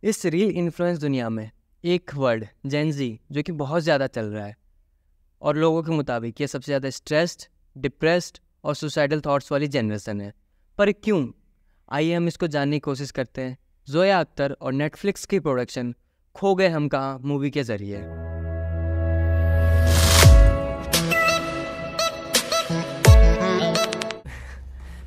इस reel influence दुनिया में एक वर्ड जेन ज़ी जो कि बहुत ज़्यादा चल रहा है और लोगों के मुताबिक ये सबसे ज़्यादा स्ट्रेस्ड, डिप्रेस्ड और सुसाइडल थॉट्स वाली जनरेशन है। पर क्यों? आइए हम इसको जानने की कोशिश करते हैं ज़ोया अख्तर और नेटफ्लिक्स की प्रोडक्शन खो गए हम कहाँ मूवी के ज़रिए।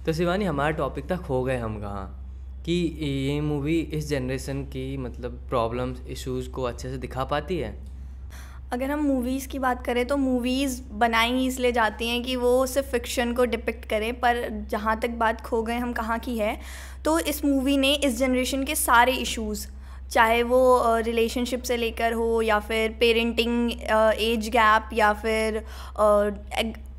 तो शिवानी, हमारा टॉपिक था खो गए हम कहाँ, कि ये मूवी इस जनरेशन की मतलब प्रॉब्लम्स, इश्यूज़ को अच्छे से दिखा पाती है। अगर हम मूवीज़ की बात करें तो मूवीज़ बनाई इसलिए जाती हैं कि वो सिर्फ फिक्शन को डिपिक्ट करें, पर जहाँ तक बात खो गए हम कहाँ की है, तो इस मूवी ने इस जनरेशन के सारे इश्यूज़, चाहे वो रिलेशनशिप से लेकर हो या फिर पेरेंटिंग एज गैप या फिर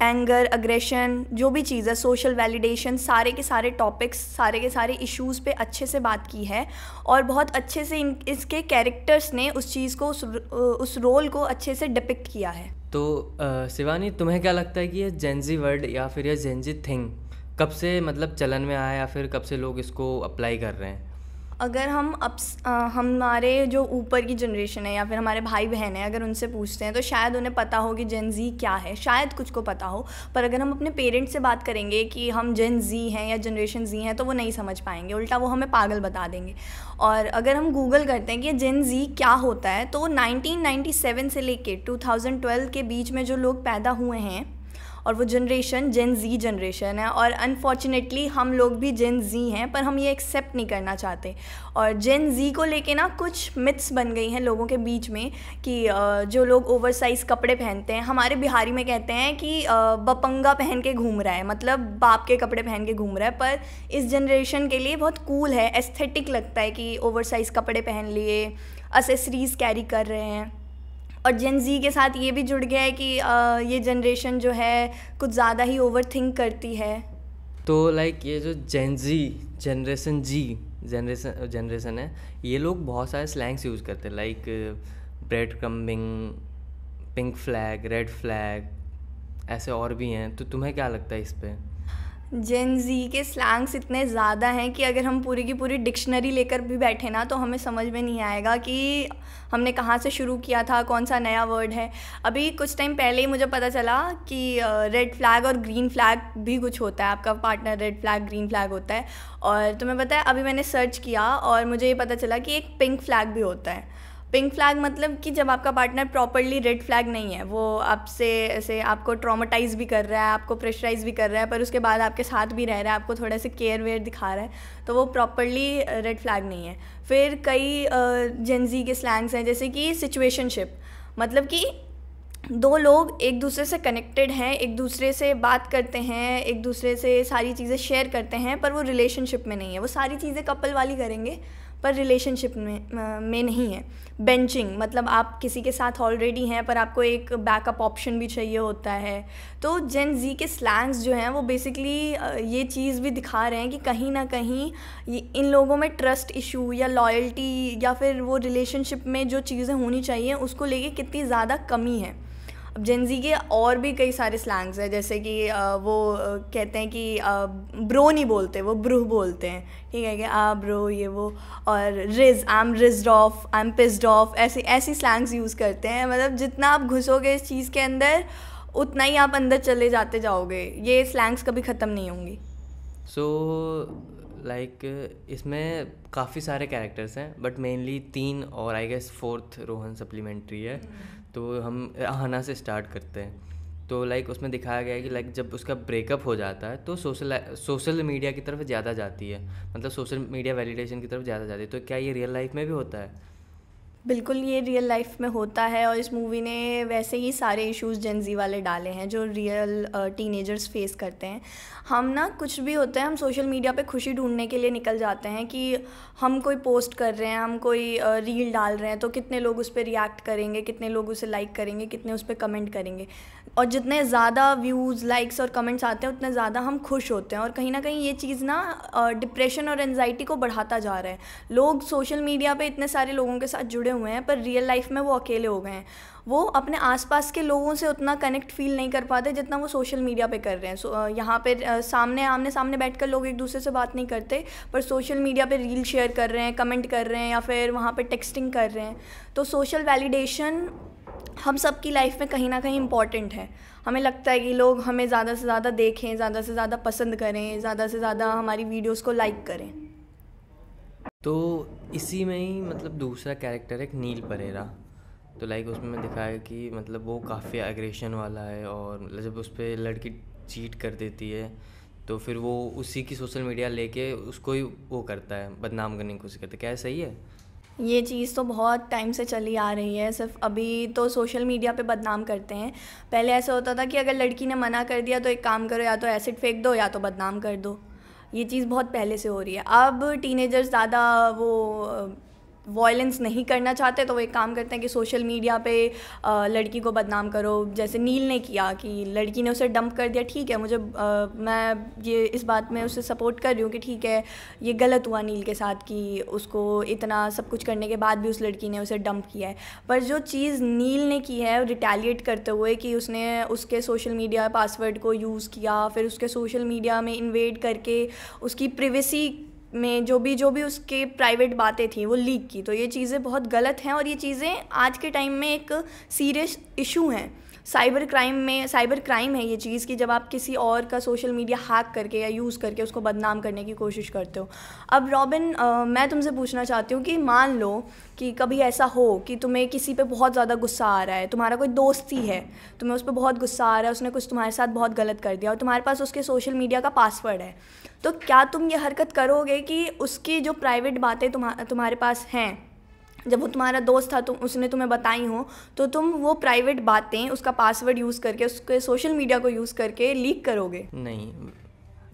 एंगर, अग्रेशन, जो भी चीज़ है, सोशल वैलिडेशन, सारे के सारे टॉपिक्स, सारे के सारे इश्यूज़ पे अच्छे से बात की है और बहुत अच्छे से इसके कैरेक्टर्स ने उस चीज़ को, उस रोल को अच्छे से डिपिक्ट किया है। तो शिवानी, तुम्हें क्या लगता है कि ये जेनजी वर्ड या फिर ये जेनजी थिंग कब से मतलब चलन में आया या फिर कब से लोग इसको अप्लाई कर रहे हैं? अगर हम हमारे जो ऊपर की जनरेशन है या फिर हमारे भाई बहन हैं, अगर उनसे पूछते हैं तो शायद उन्हें पता हो कि जेन ज़ी क्या है, शायद कुछ को पता हो। पर अगर हम अपने पेरेंट्स से बात करेंगे कि हम जेन ज़ी हैं या जनरेशन ज़ी हैं तो वो नहीं समझ पाएंगे, उल्टा वो हमें पागल बता देंगे। और अगर हम गूगल करते हैं कि जेन ज़ी क्या होता है, तो 1997 से लेके 2012 के बीच में जो लोग पैदा हुए हैं और वो जनरेशन जेन ज़ी जनरेशन है। और अनफॉर्चुनेटली हम लोग भी जेन ज़ी हैं, पर हम ये एक्सेप्ट नहीं करना चाहते। और जेन ज़ी को लेके ना कुछ मिथ्स बन गई हैं लोगों के बीच में कि जो लोग ओवर साइज़ कपड़े पहनते हैं, हमारे बिहारी में कहते हैं कि बपंगा पहन के घूम रहा है, मतलब बाप के कपड़े पहन के घूम रहा है। पर इस जनरेशन के लिए बहुत कूल है, एस्थेटिक लगता है कि ओवर साइज़ कपड़े पहन लिए, एक्सेसरीज़ कैरी कर रहे हैं। और जेन ज़ी के साथ ये भी जुड़ गया है कि ये जनरेशन जो है कुछ ज़्यादा ही ओवर थिंक करती है। तो लाइक ये जो जेन जी जनरेशन है, ये लोग बहुत सारे स्लैंग्स यूज़ करते हैं, like bread crumbing, pink flag, red flag, ऐसे और भी हैं। तो तुम्हें क्या लगता है इस पे? जेन ज़ी के स्लैंग्स इतने ज़्यादा हैं कि अगर हम पूरी की पूरी डिक्शनरी लेकर भी बैठे ना तो हमें समझ में नहीं आएगा कि हमने कहाँ से शुरू किया था, कौन सा नया वर्ड है। अभी कुछ टाइम पहले ही मुझे पता चला कि रेड फ्लैग और ग्रीन फ्लैग भी कुछ होता है, आपका partner red flag, green flag होता है। और तुम्हें पता है, अभी मैंने सर्च किया और मुझे ये पता चला कि एक पिंक फ्लैग भी होता है। पिंक फ्लैग मतलब कि जब आपका पार्टनर प्रॉपर्ली रेड फ्लैग नहीं है, वो आपसे ऐसे आपको ट्रॉमेटाइज़ भी कर रहा है, आपको प्रेशराइज़ भी कर रहा है, पर उसके बाद आपके साथ भी रह रहा है, आपको थोड़ा सा केयर वेयर दिखा रहा है, तो वो प्रॉपर्ली रेड फ्लैग नहीं है। फिर कई जेन ज़ी के स्लैंग्स हैं, जैसे कि सिचुएशनशिप, मतलब कि दो लोग एक दूसरे से कनेक्टेड हैं, एक दूसरे से बात करते हैं, एक दूसरे से सारी चीज़ें शेयर करते हैं, पर वो रिलेशनशिप में नहीं है। वो सारी चीज़ें कपल वाली करेंगे पर रिलेशनशिप में नहीं है। बेंचिंग मतलब आप किसी के साथ ऑलरेडी हैं पर आपको एक बैकअप ऑप्शन भी चाहिए होता है। तो जेन ज़ी के स्लैंग्स जो हैं वो बेसिकली ये चीज़ भी दिखा रहे हैं कि कहीं ना कहीं इन लोगों में ट्रस्ट इशू या लॉयल्टी या फिर वो रिलेशनशिप में जो चीज़ें होनी चाहिए उसको लेके कितनी ज़्यादा कमी है। अब जेन ज़ी के और भी कई सारे स्लैंग्स हैं, जैसे कि वो कहते हैं कि ब्रो नहीं बोलते, वो ब्रूह बोलते हैं, ठीक है, कि ब्रो ये वो। और ridge, I am rigid of, I am pissed off, ऐसी स्लैंग्स यूज़ करते हैं। मतलब जितना आप घुसोगे इस चीज़ के अंदर उतना ही आप अंदर चले जाते जाओगे, ये स्लैंग्स कभी ख़त्म नहीं होंगी। सो लाइक इसमें काफ़ी सारे कैरेक्टर्स हैं, बट मेनली 3 और I guess 4th Rohan supplementary है। तो हम आहना से स्टार्ट करते हैं। तो लाइक उसमें दिखाया गया है कि लाइक जब उसका ब्रेकअप हो जाता है तो सोशल मीडिया की तरफ ज़्यादा जाती है, मतलब सोशल मीडिया वैलिडेशन की तरफ ज़्यादा जाती है। तो क्या ये रियल लाइफ में भी होता है? बिल्कुल, ये रियल लाइफ में होता है और इस मूवी ने वैसे ही सारे इश्यूज़ जेन ज़ी वाले डाले हैं जो रियल टीनेजर्स फेस करते हैं। हम ना कुछ भी होता है, हम सोशल मीडिया पे खुशी ढूंढने के लिए निकल जाते हैं कि हम कोई पोस्ट कर रहे हैं, हम कोई रील डाल रहे हैं तो कितने लोग उस पर रिएक्ट करेंगे, कितने लोग उसे लाइक करेंगे, कितने उस पर कमेंट करेंगे। और जितने ज़्यादा व्यूज़, लाइक्स और कमेंट्स आते हैं उतने ज़्यादा हम खुश होते हैं। और कहीं ना कहीं ये चीज़ ना डिप्रेशन और एनजाइटी को बढ़ाता जा रहा है। लोग सोशल मीडिया पे इतने सारे लोगों के साथ जुड़े हुए हैं, पर रियल लाइफ में वो अकेले हो गए हैं। वो अपने आसपास के लोगों से उतना कनेक्ट फील नहीं कर पाते जितना वो सोशल मीडिया पे कर रहे हैं। यहाँ पे आमने सामने बैठकर लोग एक दूसरे से बात नहीं करते, पर सोशल मीडिया पे रील शेयर कर रहे हैं, कमेंट कर रहे हैं, या फिर वहाँ पे टेक्सटिंग कर रहे हैं। तो सोशल वैलिडेशन हम सब की लाइफ में कहीं ना कहीं इम्पॉर्टेंट है। हमें लगता है कि लोग हमें ज़्यादा से ज़्यादा देखें, ज़्यादा से ज़्यादा पसंद करें, ज़्यादा से ज़्यादा हमारी वीडियोस को लाइक करें। तो इसी में ही मतलब दूसरा कैरेक्टर है एक नील परेरा। तो लाइक उसमें दिखाया है कि मतलब वो काफ़ी एग्रेशन वाला है, और मतलब जब उस पर लड़की चीट कर देती है तो फिर वो उसी की सोशल मीडिया लेके उसको ही वो करता है, बदनाम करने की कोशिश करता है। क्या सही है? ये चीज़ तो बहुत टाइम से चली आ रही है, सिर्फ अभी तो सोशल मीडिया पे बदनाम करते हैं। पहले ऐसा होता था कि अगर लड़की ने मना कर दिया तो एक काम करो, या तो एसिड फेंक दो या तो बदनाम कर दो। ये चीज़ बहुत पहले से हो रही है। अब टीनेजर्स ज़्यादा वो वॉयलेंस नहीं करना चाहते, तो वो एक काम करते हैं कि सोशल मीडिया पे लड़की को बदनाम करो। जैसे नील ने किया कि लड़की ने उसे डंप कर दिया, ठीक है, मैं ये इस बात में उसे सपोर्ट कर रही हूँ कि ठीक है ये गलत हुआ नील के साथ कि उसको इतना सब कुछ करने के बाद भी उस लड़की ने उसे डंप किया है। पर जो चीज़ नील ने की है रिटेलिएट करते हुए, कि उसने उसके सोशल मीडिया पासवर्ड को यूज़ किया, फिर उसके सोशल मीडिया में इन्वेड करके उसकी प्राइवेसी में जो भी उसके प्राइवेट बातें थी वो लीक की। तो ये चीज़ें बहुत गलत हैं, और ये चीज़ें आज के टाइम में एक सीरियस इशू हैं। साइबर क्राइम है ये चीज़, कि जब आप किसी और का सोशल मीडिया हैक करके या यूज़ करके उसको बदनाम करने की कोशिश करते हो। अब रॉबिन, मैं तुमसे पूछना चाहती हूँ कि मान लो कि कभी ऐसा हो कि तुम्हें किसी पे बहुत ज़्यादा गुस्सा आ रहा है, तुम्हारा कोई दोस्त ही है, तुम्हें उस पर बहुत गुस्सा आ रहा है, उसने कुछ तुम्हारे साथ बहुत गलत कर दिया और तुम्हारे पास उसके सोशल मीडिया का पासवर्ड है, तो क्या तुम ये हरकत करोगे कि उसकी जो प्राइवेट बातें तुम्हारे पास हैं, जब वो तुम्हारा दोस्त था, उसने तुम्हें बताई हो, तो तुम वो प्राइवेट बातें उसका पासवर्ड यूज़ करके, उसके सोशल मीडिया को यूज़ करके लीक करोगे? नहीं,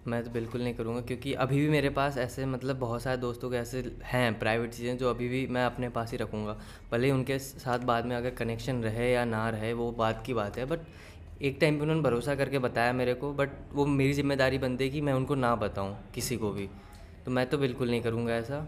मैं तो बिल्कुल नहीं करूँगा, क्योंकि अभी भी मेरे पास ऐसे मतलब बहुत सारे दोस्तों के ऐसे हैं प्राइवेट चीज़ें जो अभी भी मैं अपने पास ही रखूँगा। भले ही उनके साथ बाद में अगर कनेक्शन रहे या ना रहे वो बात की बात है, बट एक टाइम पे उन्होंने भरोसा करके बताया मेरे को, बट वो मेरी जिम्मेदारी बनती है कि मैं उनको ना बताऊँ किसी को भी। तो मैं तो बिल्कुल नहीं करूँगा ऐसा।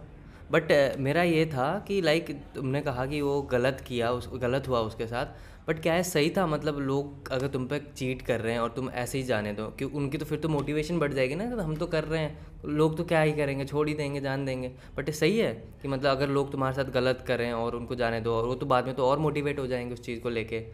बट मेरा ये था कि लाइक तुमने कहा कि वो गलत हुआ उसके साथ, बट क्या है सही था? मतलब लोग अगर तुम पे चीट कर रहे हैं और तुम ऐसे ही जाने दो, कि उनकी तो फिर तो मोटिवेशन बढ़ जाएगी ना, हम तो कर रहे हैं, लोग तो क्या ही करेंगे, छोड़ ही देंगे, जान देंगे। बट सही है कि मतलब अगर लोग तुम्हारे साथ गलत करें और उनको जाने दो, और वो तो बाद में तो और मोटिवेट हो जाएंगे उस चीज़ को लेके।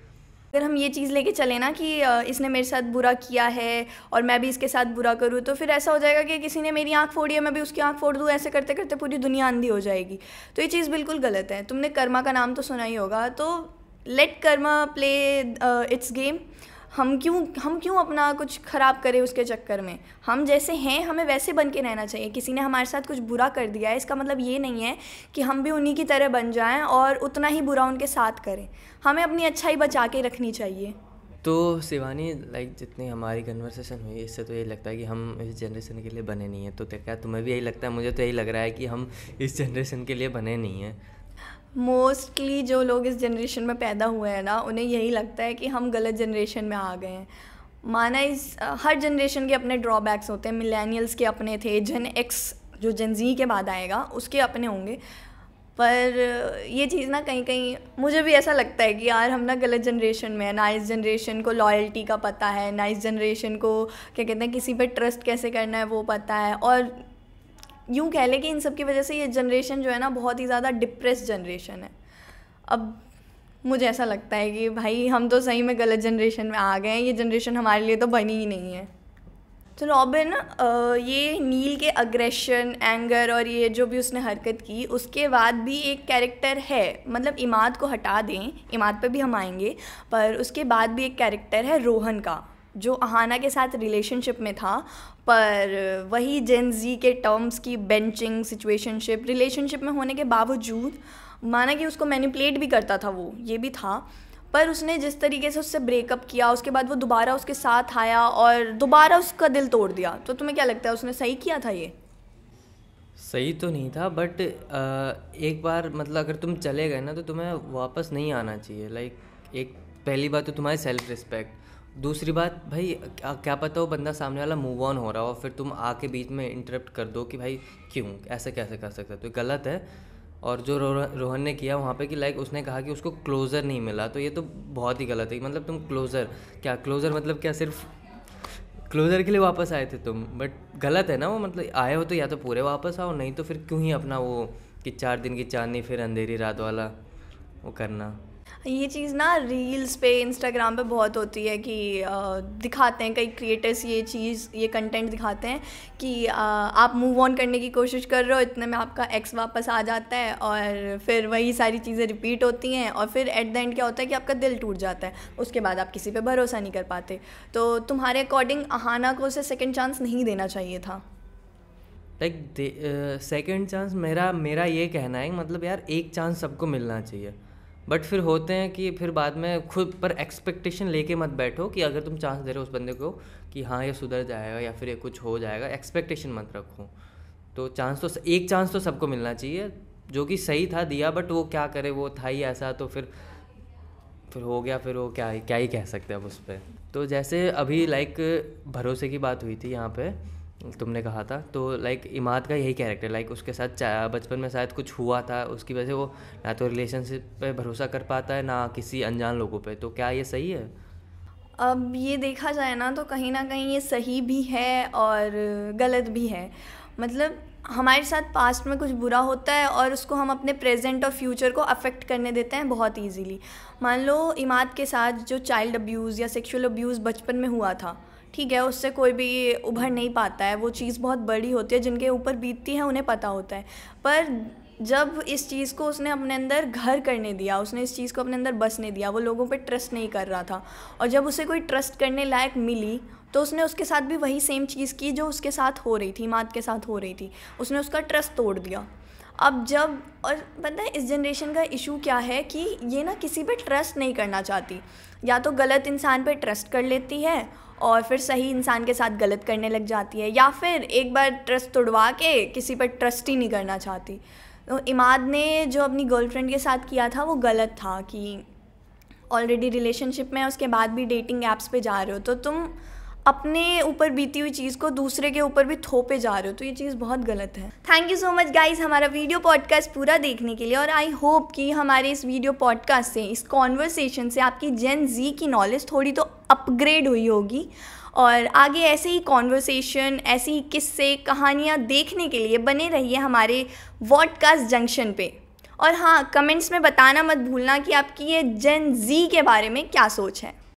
अगर हम ये चीज़ लेके चले ना कि इसने मेरे साथ बुरा किया है और मैं भी इसके साथ बुरा करूँ, तो फिर ऐसा हो जाएगा कि किसी ने मेरी आँख फोड़ी है, मैं भी उसकी आँख फोड़ दूँ, ऐसे करते करते पूरी दुनिया अंधी हो जाएगी। तो ये चीज़ बिल्कुल गलत है। तुमने कर्मा का नाम तो सुना ही होगा, तो let karma play it's game. हम क्यों अपना कुछ ख़राब करें उसके चक्कर में? हम जैसे हैं हमें वैसे बन के रहना चाहिए। किसी ने हमारे साथ कुछ बुरा कर दिया है, इसका मतलब ये नहीं है कि हम भी उन्हीं की तरह बन जाएं और उतना ही बुरा उनके साथ करें। हमें अपनी अच्छाई बचा के रखनी चाहिए। तो शिवानी, लाइक जितनी हमारी कन्वर्सेशन हुई इससे तो यही लगता है कि हम इस जनरेशन के लिए बने नहीं हैं। तो क्या तुम्हें भी यही लगता है? मुझे तो यही लग रहा है कि हम इस जनरेशन के लिए बने नहीं हैं। मोस्टली जो लोग इस जनरेशन में पैदा हुए हैं ना, उन्हें यही लगता है कि हम गलत जनरेशन में आ गए हैं। माना हर जनरेशन के अपने ड्रॉबैक्स होते हैं। मिलेनियल्स के अपने थे, जेन एक्स जो जेन ज़ी के बाद आएगा उसके अपने होंगे। पर ये चीज़ ना कहीं कहीं मुझे भी ऐसा लगता है कि यार हम ना गलत जनरेशन में है। ना इस जनरेशन को लॉयल्टी का पता है, ना इस जनरेशन को क्या कहते हैं किसी पे ट्रस्ट कैसे करना है वो पता है। और यूँ कह लें कि इन सब की वजह से ये जनरेशन जो है ना बहुत ही ज़्यादा डिप्रेस जनरेशन है। अब मुझे ऐसा लगता है कि भाई हम तो सही में गलत जनरेशन में आ गए हैं, ये जनरेशन हमारे लिए तो बनी ही नहीं है। तो रॉबिन, ये नील के अग्रेशन, एंगर और ये जो भी उसने हरकत की, उसके बाद भी एक कैरेक्टर है, मतलब इमाद को हटा दें, इमाद पे भी हम आएंगे, पर उसके बाद भी एक कैरेक्टर है रोहन का, जो अहाना के साथ रिलेशनशिप में था, पर वही जेन ज़ी के टर्म्स की बेंचिंग सिचुएशनशिप, रिलेशनशिप में होने के बावजूद माना कि उसको मैनिपुलेट भी करता था, वो ये भी था, पर उसने जिस तरीके से उससे ब्रेकअप किया, उसके बाद वो दोबारा उसके साथ आया और दोबारा उसका दिल तोड़ दिया। तो तुम्हें क्या लगता है उसने सही किया था? ये सही तो नहीं था, बट एक बार मतलब अगर तुम चले गए ना तो तुम्हें वापस नहीं आना चाहिए। लाइक एक पहली बात तो तुम्हारी सेल्फ रिस्पेक्ट, दूसरी बात भाई क्या पता वो बंदा सामने वाला मूव ऑन हो रहा हो, फिर तुम आके बीच में इंटरप्ट कर दो कि भाई क्यों, ऐसे कैसे कर सकते हो, तो गलत है। और जो रोहन ने किया वहाँ पे कि लाइक उसने कहा कि उसको क्लोज़र नहीं मिला, तो ये तो बहुत ही गलत है। मतलब तुम क्लोज़र मतलब क्या सिर्फ क्लोज़र के लिए वापस आए थे तुम? बट गलत है ना वो, मतलब आए हो तो या तो पूरे वापस आओ, नहीं तो फिर क्यों ही अपना वो कि 4 दिन की चांदनी फिर अंधेरी रात वाला वो करना। ये चीज़ ना रील्स पे इंस्टाग्राम पे बहुत होती है कि दिखाते हैं कई क्रिएटर्स ये कंटेंट दिखाते हैं कि आप मूव ऑन करने की कोशिश कर रहे हो, इतने में आपका एक्स वापस आ जाता है और फिर वही सारी चीज़ें रिपीट होती हैं और फिर एट द एंड क्या होता है कि आपका दिल टूट जाता है, उसके बाद आप किसी पे भरोसा नहीं कर पाते। तो तुम्हारे अकॉर्डिंग अहाना को उसे सेकेंड चांस नहीं देना चाहिए था? लाइक सेकेंड चांस मेरा ये कहना है, मतलब यार एक चांस सबको मिलना चाहिए, बट फिर होते हैं कि फिर बाद में खुद पर एक्सपेक्टेशन लेके मत बैठो कि अगर तुम चांस दे रहे हो उस बंदे को कि हाँ ये सुधर जाएगा या फिर ये कुछ हो जाएगा, एक्सपेक्टेशन मत रखो। तो एक चांस तो सबको मिलना चाहिए, जो कि सही था दिया, बट वो क्या करे, वो था ही ऐसा, तो फिर हो गया, फिर वो क्या ही कह सकते हैं अब उस पर। तो जैसे अभी लाइक भरोसे की बात हुई थी यहाँ पे, तुमने कहा था, तो लाइक इमाद का यही कैरेक्टर, लाइक उसके साथ बचपन में शायद कुछ हुआ था, उसकी वजह से वो ना तो रिलेशनशिप पे भरोसा कर पाता है ना किसी अनजान लोगों पे। तो क्या ये सही है? अब ये देखा जाए ना तो कहीं ना कहीं ये सही भी है और गलत भी है। मतलब हमारे साथ पास्ट में कुछ बुरा होता है और उसको हम अपने प्रेजेंट और फ्यूचर को अफेक्ट करने देते हैं बहुत इजीली। मान लो इमाद के साथ जो चाइल्ड अब्यूज़ या सेक्सुअल अब्यूज़ बचपन में हुआ था, ठीक है, उससे कोई भी उभर नहीं पाता है, वो चीज़ बहुत बड़ी होती है, जिनके ऊपर बीतती है उन्हें पता होता है। पर जब इस चीज़ को उसने अपने अंदर घर करने दिया, उसने इस चीज़ को अपने अंदर बसने दिया, वो लोगों पे ट्रस्ट नहीं कर रहा था, और जब उसे कोई ट्रस्ट करने लायक मिली तो उसने उसके साथ भी वही सेम चीज़ की जो उसके साथ हो रही थी, इमाद के साथ हो रही थी, उसने उसका ट्रस्ट तोड़ दिया। अब जब, और पता है इस जनरेशन का इशू क्या है कि ये ना किसी पे ट्रस्ट नहीं करना चाहती, या तो गलत इंसान पे ट्रस्ट कर लेती है और फिर सही इंसान के साथ गलत करने लग जाती है, या फिर एक बार ट्रस्ट तोड़वा के किसी पर ट्रस्ट ही नहीं करना चाहती। तो इमाद ने जो अपनी गर्लफ्रेंड के साथ किया था वो गलत था कि ऑलरेडी रिलेशनशिप में उसके बाद भी डेटिंग ऐप्स पे जा रहे हो, तो तुम अपने ऊपर बीती हुई चीज़ को दूसरे के ऊपर भी थोपे जा रहे हो, तो ये चीज़ बहुत गलत है। Thank you so much guys हमारा वीडियो पॉडकास्ट पूरा देखने के लिए, और आई होप कि हमारे इस वीडियो पॉडकास्ट से, इस कॉन्वर्सेशन से आपकी जेन जी की नॉलेज थोड़ी तो अपग्रेड हुई होगी। और आगे ऐसे ही कॉन्वर्सेशन, ऐसी ही किस्से कहानियाँ देखने के लिए बने रहिए हमारे वॉडकास्ट जंक्शन पे। और हाँ, कमेंट्स में बताना मत भूलना कि आपकी ये जेन जी के बारे में क्या सोच है।